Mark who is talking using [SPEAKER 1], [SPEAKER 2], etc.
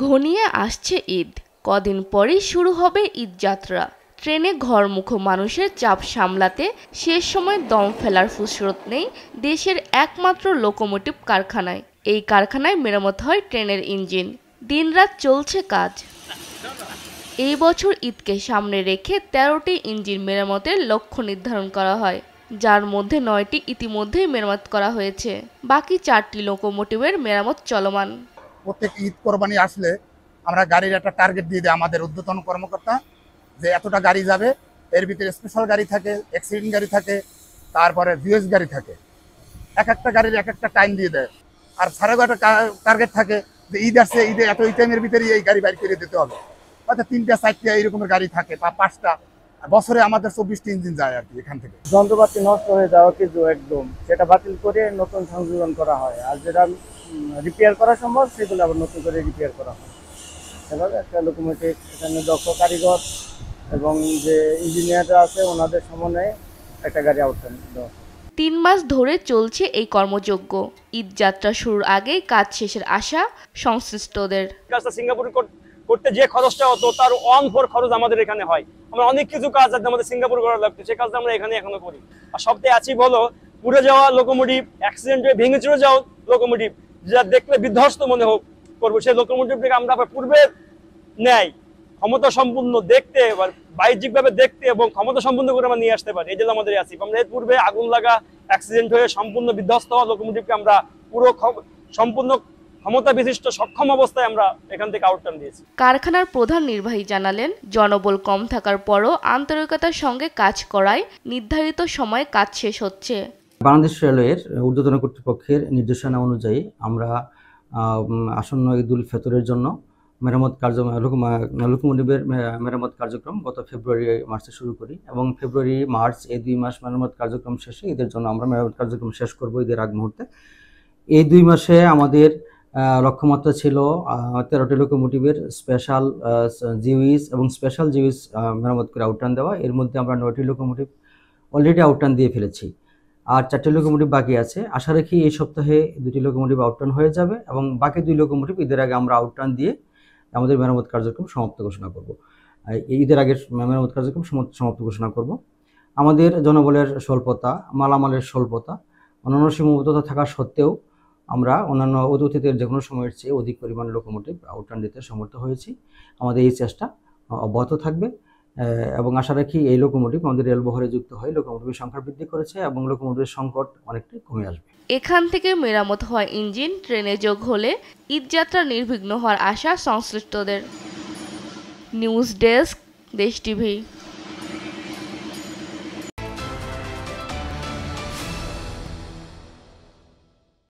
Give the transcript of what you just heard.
[SPEAKER 1] ঘনিয়ে আসছে ঈদ, কদিন পরেই শুরু হবে ঈদযাত্রা। ট্রেনে ঘরমুখো মানুষের চাপ সামলাতে শেষ সময় দম ফেলার ফুসরত নেই দেশের একমাত্র লোকোমোটিভ কারখানায়। এই কারখানায় মেরামত হয় ট্রেনের ইঞ্জিন, দিনরাত চলছে কাজ। এই বছর ঈদকে সামনে রেখে ১৩টি ইঞ্জিন মেরামতের লক্ষ্য নির্ধারণ করা হয়, যার মধ্যে ৯টি ইতিমধ্যেই মেরামত করা হয়েছে। বাকি ৪টি লোকোমোটিভের মেরামত চলমান।
[SPEAKER 2] প্রত্যেক ঈদ কোরবানি আসলে আমরা গাড়ির একটা টার্গেট দিয়ে দিই আমাদের ঊর্ধ্বতন কর্মকর্তা, যে এতটা গাড়ি যাবে। এর ভিতরে স্পেশাল গাড়ি থাকে, অ্যাক্সিডেন্ট গাড়ি থাকে, তারপরে ভিএস গাড়ি থাকে। এক একটা গাড়ির এক একটা টাইম দিয়ে দেয়। আর সাড়ে একটা টার্গেট থাকে যে ঈদ আসছে, ঈদে এত টাইমের ভিতরে এই গাড়ি বাইর করে দিতে হবে। হয়তো ৩টা ৪টা এইরকমের গাড়ি থাকে বা ৫টা। বছরে আমাদের ২৪টি ইঞ্জিন যায় আর কি এখান থেকে।
[SPEAKER 3] যন্ত্রপাতি নষ্ট হয়ে যাওয়া কিছু একদম সেটা বাতিল করে নতুন সংযোজন করা হয়, আর যেটা রিপেয়ার করা সম্ভব সেগুলো আবার নতুন করে রিপেয়ার করা হয়। এভাবে একটা লোকোমোটিভ এখানে দক্ষ কারিগর এবং যে ইঞ্জিনিয়াররা আছে ওনাদের সমন্বয়ে একটা গাড়ি আউটকাম দেওয়া।
[SPEAKER 1] ৩ মাস ধরে চলছে এই কর্মযজ্ঞ। ঈদযাত্রা শুরুর আগেই কাজ শেষের আশা সংশ্লিষ্টদের।
[SPEAKER 4] কাজটা সিঙ্গাপুরে করতে যে খরচটা হতো তার 1/4 খরচ আমাদের এখানে হয়। আমরা অনেক কিছু কাজ আমাদের সিঙ্গাপুর করা লাগতো, সেই কাজটা আমরা এখানে এখনো করি। আর সবথেকে আছি বলো পুড়ে যাওয়া লোকোমোটিভ, অ্যাক্সিডেন্ট হয়ে ভেঙে চুরে যাওয়া লোকোমোটিভ, যা দেখলে বিধ্বস্ত মনে হোক করবো, সেই লোকোমোটিভটাকে আমরা পূর্বে ন্যায় ক্ষমতা সম্পূর্ণ দেখতে, বাহ্যিকভাবে দেখতে এবং ক্ষমতা সম্পূর্ণ করে আমরা নিয়ে আসতে পারি। এই জন্য আমাদের আছি। আমরা এর পূর্বে আগুন লাগা, অ্যাক্সিডেন্ট হয়ে সম্পূর্ণ বিধ্বস্ত হওয়া লোকোমোটিভকে আমরা পুরো সম্পূর্ণ ক্ষমতা বিশিষ্ট সক্ষম অবস্থায় আমরা এখান থেকে আউটকাম দিয়েছি।
[SPEAKER 1] কারখানার প্রধান নির্বাহী জানালেন, জনবল কম থাকার পরও আন্তরিকতার সঙ্গে কাজ করায় নির্ধারিত সময়ে কাজ শেষ হচ্ছে।
[SPEAKER 5] বাংলাদেশ রেলওয়ের ঊর্ধ্বতন কর্তৃপক্ষের নির্দেশনা অনুযায়ী আমরা আসন্ন ঈদ উল ফিতরের জন্য লোকোমোটিভের মেরামত কার্যক্রম গত ফেব্রুয়ারি মাসে শুরু করি এবং ফেব্রুয়ারি মার্চ এই 2 মাস মেরামত কার্যক্রম শেষে ঈদের জন্য আমরা মেরামত কার্যক্রম শেষ করব ঈদের আগ মুহূর্তে। এই 2 মাসে আমাদের লক্ষ্যমাত্রা ছিল 13টি লোকোমোটিভের স্পেশাল জিউইস এবং স্পেশাল জিউইস মেরামত করে আউটরান দেওয়া। এর মধ্যে আমরা 9টি লোকোমোটিভ অলরেডি আউটরান দিয়ে ফেলেছি, আর 4টি লোকোমোটিভ বাকি আছে। আশা রাখি এই সপ্তাহে 2টি লোকোমোটিভ আউটরান হয়ে যাবে এবং বাকি 2 লোকোমোটিভ ঈদের আগে আমরা আউটরান দিয়ে আমাদের মেরামত কার্যক্রম সমাপ্ত ঘোষণা করব। ঈদের আগে মেরামত কার্যক্রম সমাপ্ত ঘোষণা করব। আমাদের জনবলের স্বল্পতা, মালামালের স্বল্পতা, অন্যান্য সীমাবদ্ধতা থাকা সত্ত্বেও আমরা অন্যান্য অতীতের যে কোনো সময়ের চেয়ে অধিক পরিমাণ লোকোমোটিভ আউটরান দিতে সমর্থ হয়েছি। আমাদের এই চেষ্টা অব্যাহত থাকবে এবং আশা রাখি এই লোকোমোটিভ আমাদের রেলবহরে যুক্ত হয়ে লোকোমোটিভের সংখ্যা বৃদ্ধি করেছে এবং লোকোমোটিভের সংকট অনেকটাই কমে আসবে।
[SPEAKER 1] এখান থেকে মেরামত হওয়া ইঞ্জিন ট্রেনে যোগ হলে ঈদযাত্রা নির্বিঘ্ন হওয়ার আশা সংশ্লিষ্টদের। নিউজ ডেস্ক, দেশ টিভি।